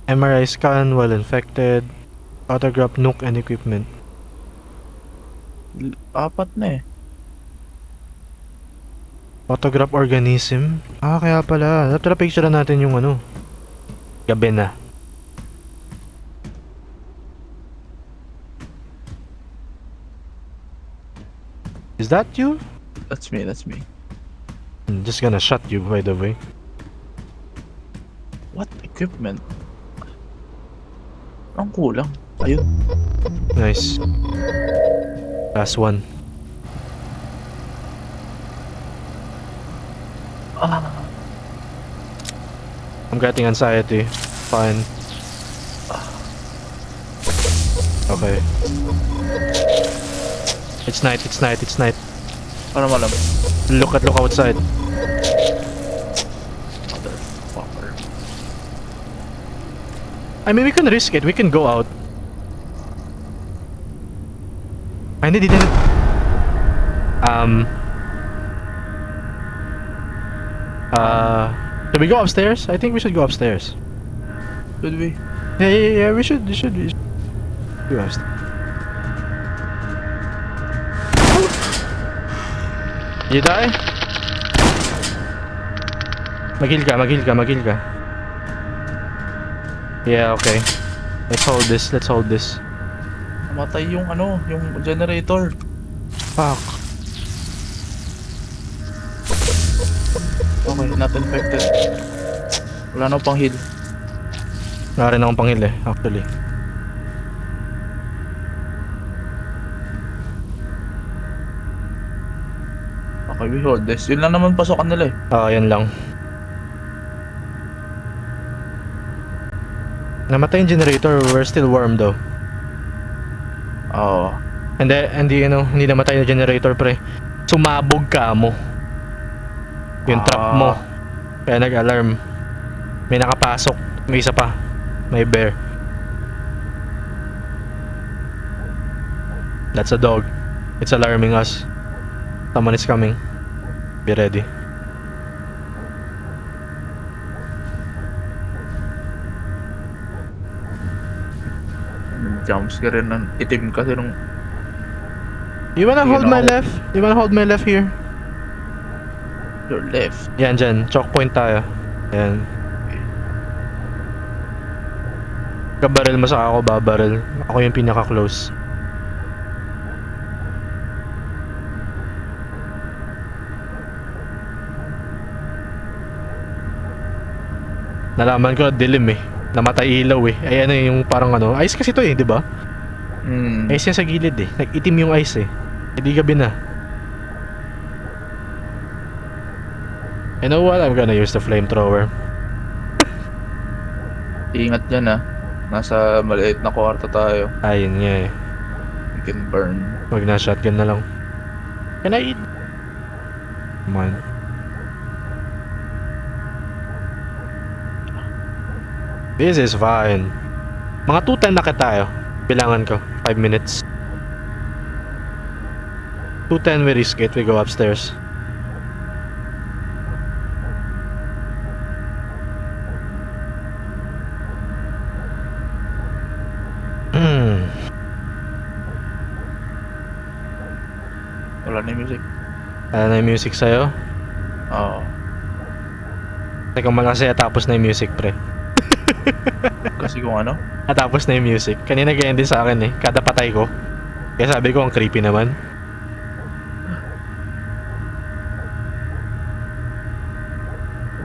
MRI scan while infected. Photograph nook and equipment.
Apat na eh.
Photograph organism. Ah, kaya pala. Dapat picture natin yung ano. Gabi na. Is that you?
That's me, that's me.
I'm just gonna shot you, by the way.
What equipment? Ang kulang. Ayun.
Nice. Last one.
Ah.
I'm getting anxiety. Fine. Okay. It's night, it's night, it's night.
Para malamig.
Look outside.
Motherfucker.
I mean, we can risk it. We can go out. I need it. Should we go upstairs? I think we should go upstairs.
Should we?
Yeah, we should go upstairs. You die? Magil ka. Yeah, okay. Let's hold this.
Namatay yung ano, yung generator.
Fuck.
Okay, not infected. Wala na pang heal.
Wala rin akong pangil actually.
Okay, we hold this. Yun lang naman pasokan nila
Yan lang. Namatay yung generator, we're still warm though.
Oo.
Hindi namatay yung generator pre. Sumabog ka mo. Yung trap mo. Kaya nag-alarm. May nakapasok. May isa pa. May bear. That's a dog. It's alarming us. Someone is coming. Be ready.
Jumpscare rin ng itim kasi nung...
You wanna hold my left? You wanna hold my left here?
Your left.
Yan dyan. Choke point tayo. Yan. Kabaril mo sa ako, babaril. Ako yung pinaka-close. Nalaman ko dilim Namatay ilaw Ay ano yung parang ano. Ice kasi to di ba? Ice yan sa gilid Nag-itim yung ice Hindi gabi na. You know what? I'm gonna use the flamethrower.
Ingat dyan Nasa maliit na kwarto tayo.
Ayun nga
You can burn.
Wag na, shotgun na lang. Can I eat? Come on. This is fine. Mga 2:10 na tayo. Bilangan ko. 5 minutes. 2:10 we risk it. We go upstairs.
Wala na yung music.
Ano na yung music sa'yo?
Oo.
Teka man kasi tapos na yung music pre.
Kasi kung ano?
Tapos na yung music. Kanina ganyan din sa akin kada patay ko. Kaya sabi ko ang creepy naman.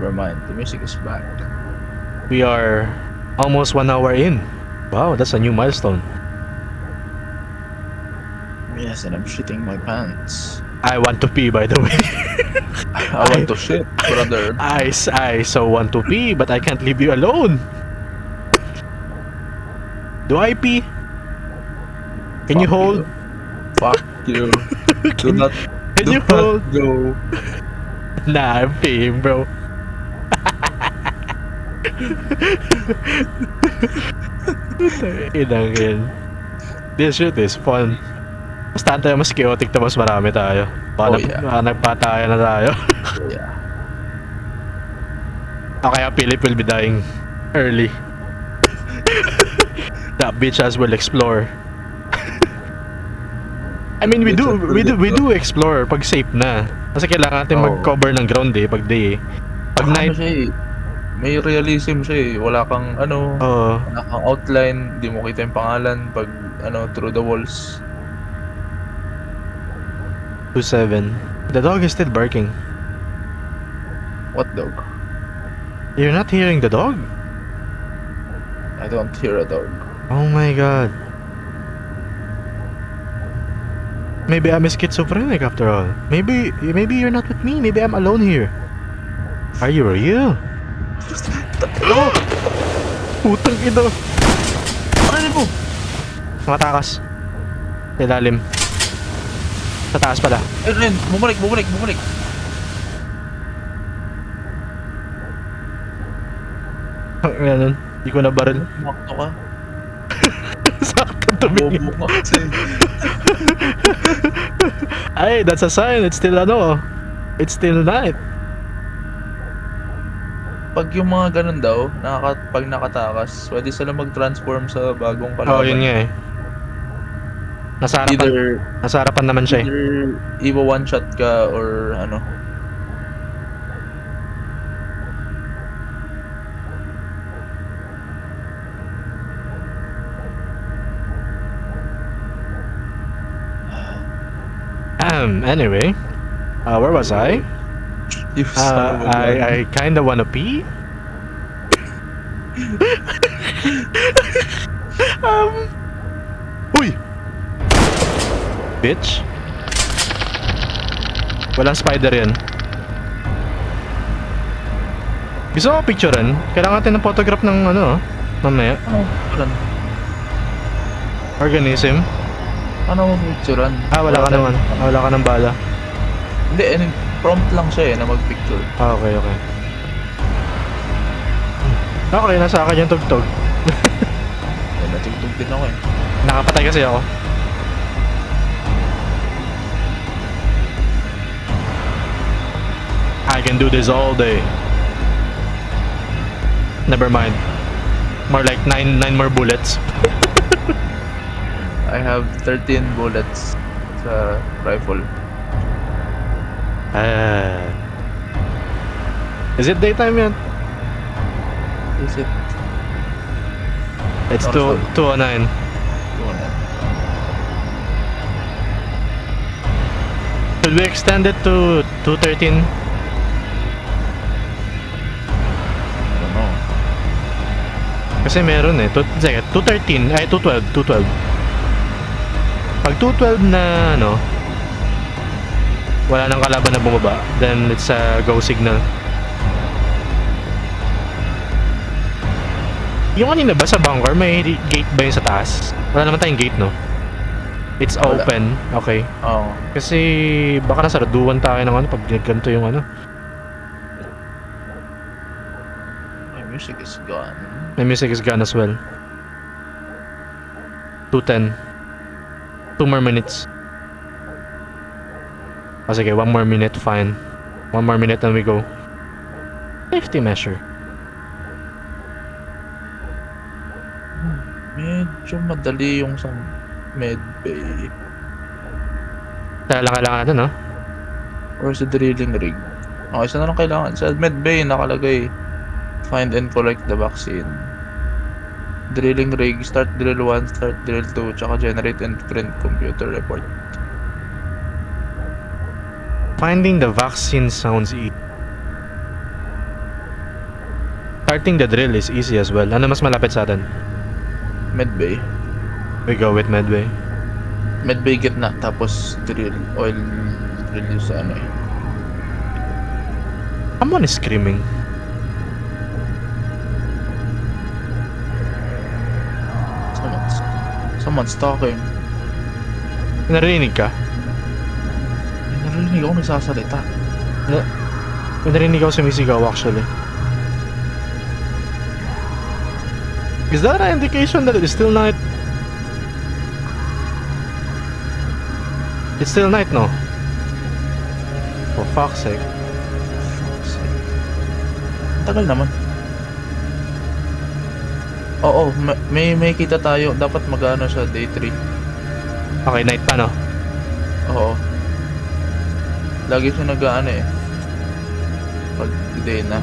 Never mind, the music is back.
We are almost 1 hour in. Wow, that's a new milestone.
Yes, and I'm shitting my pants.
I want to pee by the way.
I want to shit, brother.
I so want to pee but I can't leave you alone. Do I pee? Can you
Fuck
hold?
Fuck you. Do not
Can you hold?
go.
Nah, I'm peeing, bro. Inang yan. This shit is fun. Mas tayo mas chaotic to mas marami tayo. Baka nagpatayan na tayo.
Yeah.
Okay, Philip will be dying early. That bitch as will explore. I mean, we do explore pag safe na. Kasi kailangan natin mag-cover ng ground pag day Pag night,
may realism siya Wala kang wala kang outline, di mo kita yung pangalan pag through the walls.
2-7. The dog is still barking.
What dog?
You're not hearing the dog?
I don't hear a dog.
Oh my god. Maybe I'm schizophrenic after all. Maybe you're not with me. Maybe I'm alone here. Are you real? Putang ina.
Ano mo?
Mga takas. Sa ilalim. Sa taas pala.
Ren, bumalik.
Ganun. Di ko na baril.
Makto ka.
Sakto tumingin.
Bobo ka kasi.
Ay, that's a sign. It's still ano. It's still night.
Pag yung mga ganun daw, pag nakatakas, pwede sila mag-transform sa bagong kalaban.
Oo, yun nga eh. Nasa harapan.
Either,
Nasa harapan naman siya eh.
either iwa one shot ka or ano.
Anyway. Where was I?
You son of a gun.
I kinda wanna pee. Uy! Bitch. Walang spider yan. Gusto ko picturean? Kailangan natin ng photograph ng ano, mamaya.
Ano? Picturean?
Organism.
Ano mo picturean?
Wala ka naman. Wala ka ng bala.
Hindi, prompt lang siya na mag-picture.
Okay. Okay, nasa akin yung tugtog.
Eh, natugtog din ako eh.
Nakapatay kasi ako. I can do this all day. Never mind. More like 9 more bullets.
I have 13 bullets sa rifle.
Is it daytime yet?
Is it?
It's
Oh,
2:09. Should we extend it to 2:13?
I don't know.
Kasi meron eh. 2:13. Ay, 2:12. Pag 2:12 na ano, wala nang kalaban na bumaba, then it's a go signal. Yung kanina ba sa bunker, may gate ba yun sa taas? Wala naman tayong gate, no? It's
Wala.
open. Okay.
Oo.
Kasi baka nasaraduan tayo ng ano pag ganito yung ano.
My music is gone.
My music is gone as well. 2:10. 2 more minutes. Sige, 1 more minute, fine. 1 more minute and we go. Safety measure.
Medyo madali yung sa medbay.
Kailangan natin, no?
Or sa drilling rig. Okay, saan na lang kailangan? Sa medbay nakalagay, find and collect the vaccine. Drilling rig, start drill 1, start drill 2, tsaka generate and print computer report.
Finding the vaccine sounds easy. Starting the drill is easy as well. Ano mas malapit sa atin?
Medbay.
We go with Medway.
Medbay gitna, tapos drill, oil drill yung sa ano eh.
Someone is screaming.
Someone's talking.
Narinig ka?
May narinig ako nagsasalita.
May narinig ako sumisigaw actually. Is that an indication that it is still night? It's still night, no? For fuck's sake.
Tagal naman. Oo, may kita tayo. Dapat mag-ano sa day 3.
Okay, night pa, no?
Oo. Lagi siya nag-ano eh. Pag day na.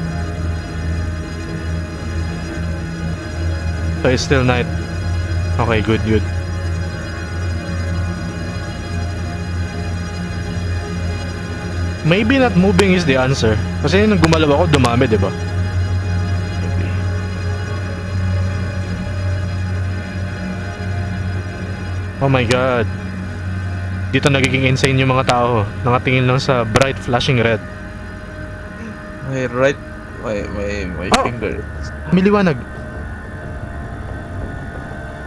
So it's still night. Okay, good. Maybe not moving is the answer. Kasi nung gumalaw ako, dumami, di ba?
Maybe.
Oh my god. Dito nagiging insane yung mga tao. Nakatingin lang sa bright flashing red.
My
Oh!
finger.
May liwanag.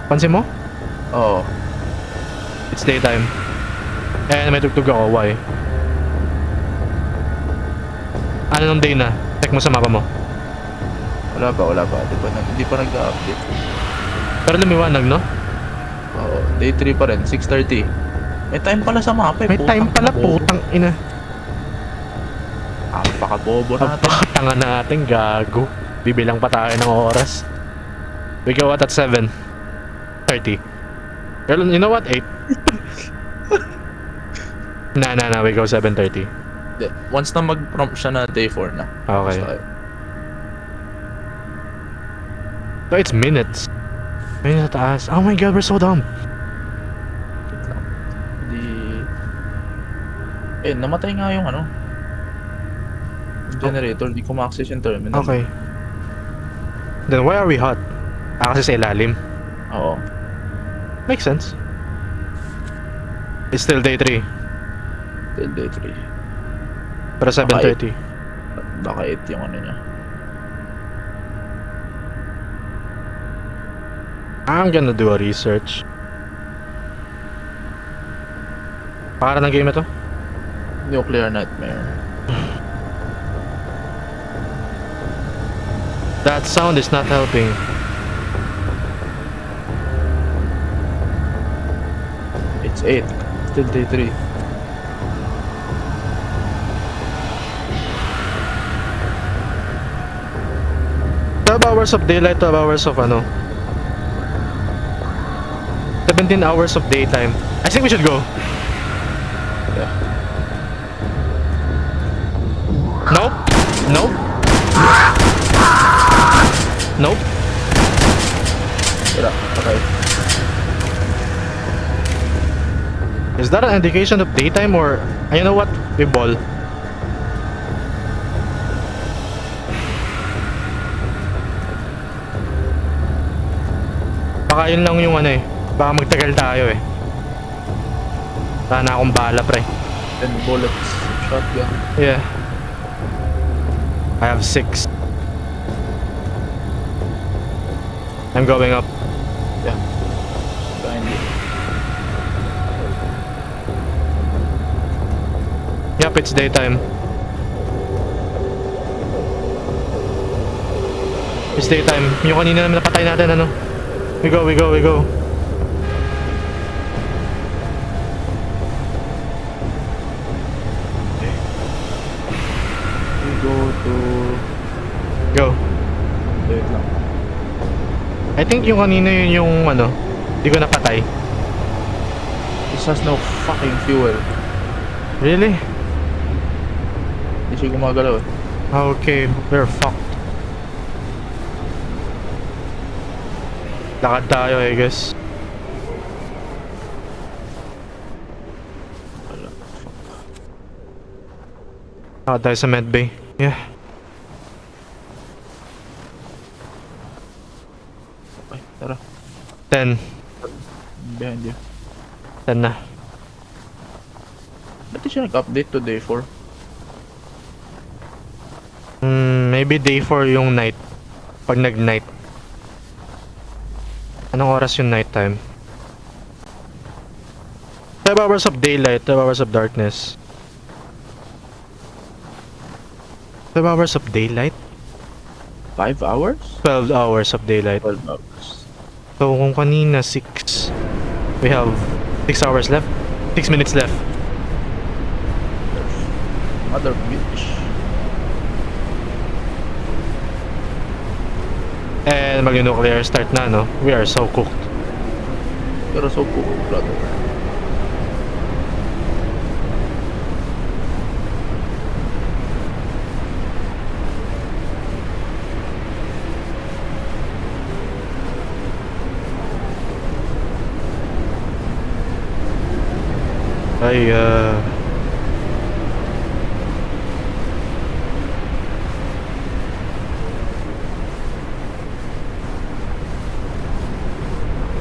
Pansin mo?
Oo.
It's daytime. And may tugtog ako, why? Ano nung day na? Check mo sa mapa mo.
Wala pa. Di pa nag-update.
Pero lumiwanag, no?
Oo. Day 3 pa rin, 6:30. May time pala sa mapa eh.
May time
Putang
pala,
ina, bobo.
putang ina.
Napaka-bobo natin.
Napakatanga natin, gago. Bibilang pa tayo ng oras. We go out at 7:30. Girl, you know what? 8. Nah, we go 7:30.
Hindi. Once na mag-prompt siya na day 4 na.
Okay.
Basta kayo.
So it's minutes. Ayun sa taas. Oh my god, we're so dumb.
Wait lang. Di... namatay nga yung ano. Yung generator. Di ko ma-access yung terminal.
Okay. Then why are we hot? Kasi sa ilalim.
Oo.
Makes sense. It's still day 3.
Till day 3.
Pero 7:30.
Baka 8 yung ano niya.
I'm gonna do a research. Pangalan ng game na to?
Nuclear Nightmare.
That sound is not helping.
It's 8. Still day 3.
Hours of daylight, 12 hours of ano? 17 hours of daytime. I think we should go.
Yeah.
Nope. Nope. Nope.
Tira. Okay.
Is that an indication of daytime or... You know what? We ball. Baka yun lang yung ano eh. Baka magtagal tayo eh. Wala na akong bala pre.
10 bullets. Shotgun.
Yeah. I have 6. I'm going up.
Yeah. Behind you.
Yup, it's daytime. It's daytime. Yung kanina naman napatay natin ano. We go.
We go to...
Go.
Wait lang.
I think yung kanina yun yung ano. Di ko napatay.
This has no fucking fuel.
Really?
Hindi siya gumagalaw eh.
Okay, we're fucked. Lakad tayo, I guess.
Wala.
Lakad tayo sa medbay. Yeah.
Okay, tara.
10.
Behind you.
10 na.
Ba't di siya nag-update to day 4?
Maybe day 4 yung night. Pag nag-night. Anong oras yung night time? 12 hours of daylight, 12 hours of darkness. 12 hours of daylight?
5 hours?
12 hours of daylight.
12 hours.
So kung kanina 6, we have 6 hours left. 6 minutes left.
Mother bitch.
And mag-nuclear start na, no? We are so cooked.
Pero so cool, brother.
Ay,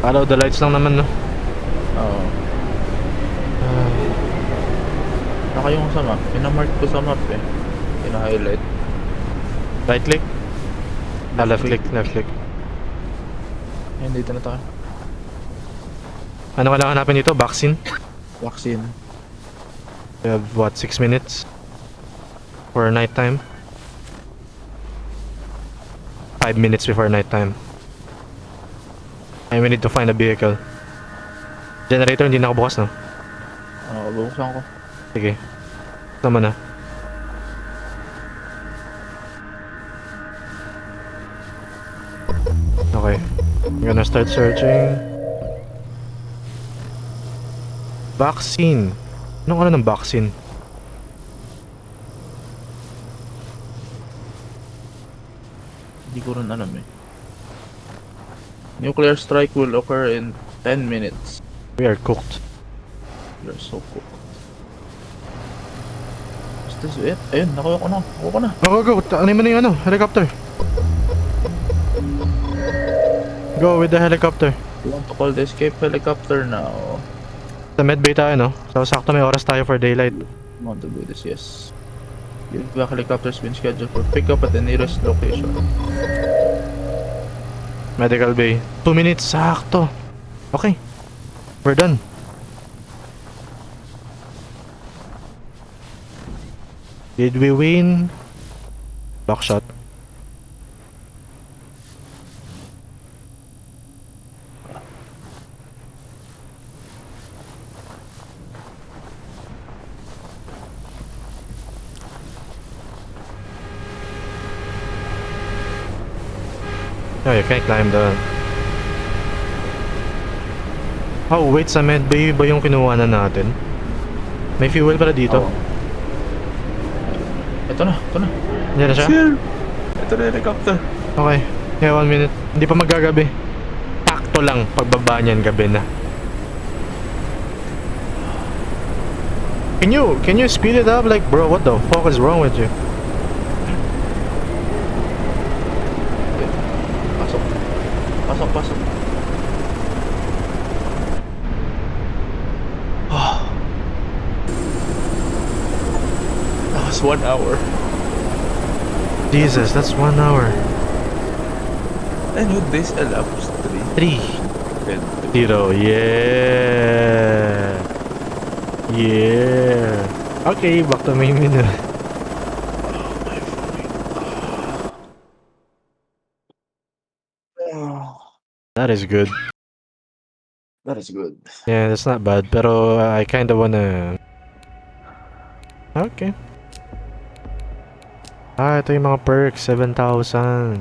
follow the lights lang naman, no?
Oo. Naka yung sa map. Pinamark ko sa map eh. Pina-highlight.
Right click? Left click, left click.
Ayun, dito na tayo.
Ano kailangan hanapin dito? Vaccine?
Vaccine.
We have what, 6 minutes? For nighttime? 5 minutes before nighttime. And we need to find a vehicle. Generator hindi nakabukas, no?
Bubuksan ko.
Sige. Tama na. Okay. I'm gonna start searching. Vaccine. Anong ano ng vaccine?
Hindi ko rin alam eh. Nuclear strike will occur in 10 minutes.
We are cooked.
You're so cool. Is this it? Ayun, nakuha ko na. Nakuha ko na.
Go. Ano mo na yung ano? Helicopter. Go with the helicopter.
You want to call the escape helicopter now?
Sa medbay tayo, no? So, sakto may oras tayo for daylight.
You want to do this, yes. Your evac helicopter's been scheduled for pickup at the nearest location.
Medical bay. 2 minutes. Sakto. Okay. We're done. Did we win? Backshot. No, you can't climb the... Oh, wait, sa medbay ba yung kinuha na natin? May fuel pala dito.
Oh. Ito na.
Diyan na siya?
Sir! Ito na helicopter.
Okay. Yeah, 1 minute. Hindi pa magagabi. Takto lang pagbaba niyan gabi na. Can you speed it up? Like, bro, what the fuck is wrong with you?
Pasok. That was 1 hour.
Jesus, that's 1 hour.
And with this elapsed
3, 0. Yeah. Okay, back to main menu. That is good.
That is good.
Yeah, that's not bad. Pero I kinda wanna... Okay. Ito yung mga perks. 7,000.